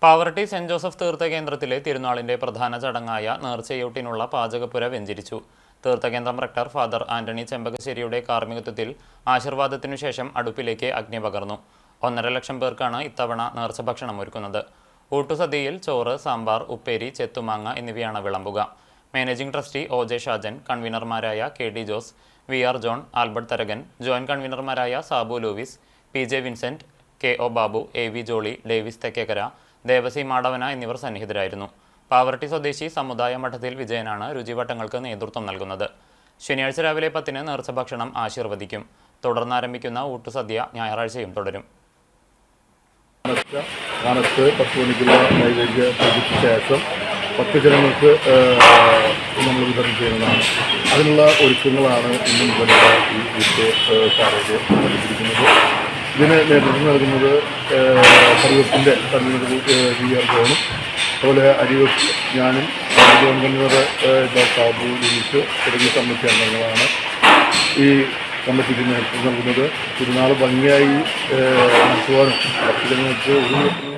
Pavaratty saint Joseph തീർത്ഥകേന്ദ്രത്തിലെ തിരുനാളിന്റെ പ്രധാന ചടങ്ങായ നേർച്ചയൂട്ടിനുള്ള പാചകപ്പുര വെഞ്ചരിച്ചു. തീർത്ഥകേന്ദ്രം rector father Antony ചെമ്പകശ്ശേരിയുടെ കാർമ്മികത്വത്തിൽ ആശീർവാദത്തിനു ശേഷം അടുപ്പിലേക്ക് അഗ്നി പകർന്നു. 1.5 ലക്ഷം പേർക്കാണ് ഇത്തവണ നേർച്ച ഭക്ഷണം ഒരുക്കുന്നത്. ഊട്ടുസദ്യയിൽ ചോറ്, സാമ്പാർ, ഉപ്പേരി, ചെത്തുമാങ്ങ എന്നിവയാണ് വിളമ്പുക. മാനേജിംഗ് ട്രസ്റ്റി OJ ഷാജൻ, കൺവീനർമാരായ KD Jose, VR John, Albert Tharakan, joint കൺവീനർമാരായ Sabu Louis, PJ Vincent, KO Babu, AV Jolly, Davis Thekkekkara, Devasi Madavana എന്നിവർ സന്നിഹിതരായിരുന്നു. പാവർട്ടി സ്വദേശി സമുദായ മഠത്തിൽ വിജയനാണ് രുചിവട്ടങ്ങൾക്ക് നേതൃത്വം നൽകുന്നത്. ശനിയാഴ്ച രാവിലെ 10-ന് നേർച്ച ഭക്ഷണം ആശീർവദിക്കും. തുടർന്ന് ആരംഭിക്കുന്ന ഊട്ടുസദ്യ ഞായറാഴ്ചയും തുടരും. കാലത്ത് 10 മണിക്കുള്ള നൈവേദ്യ പൂജയ്ക്ക് ശേഷം ഭക്തജനങ്ങൾക്ക് നമ്മൾ വിതരണം ചെയ്യുന്നതാണ്. അതിനുള്ള ഒരുക്കങ്ങളാണ് ഇന്ന് മുതലുള്ള ഈ വീട്ടുകാരുടെ നടത്തിയിരിക്കുന്നത്. ഇതിന് നേതൃത്വം നൽകുന്നത് സർവീസിൻ്റെ കൺവീനർ VR ജോണും, അതുപോലെ അരിവെപ്പ് ഞാനും, ജോൺ കൺവീനർ സാബു ലൂയിസ് തുടങ്ങിയ കമ്മിറ്റി അംഗങ്ങളാണ് ഈ കമ്മിറ്റിക്ക് നേതൃത്വം നൽകുന്നത്. തിരുനാൾ ഭംഗിയായി നടത്തുവാനും ഭക്തജനങ്ങൾക്ക് ഒരു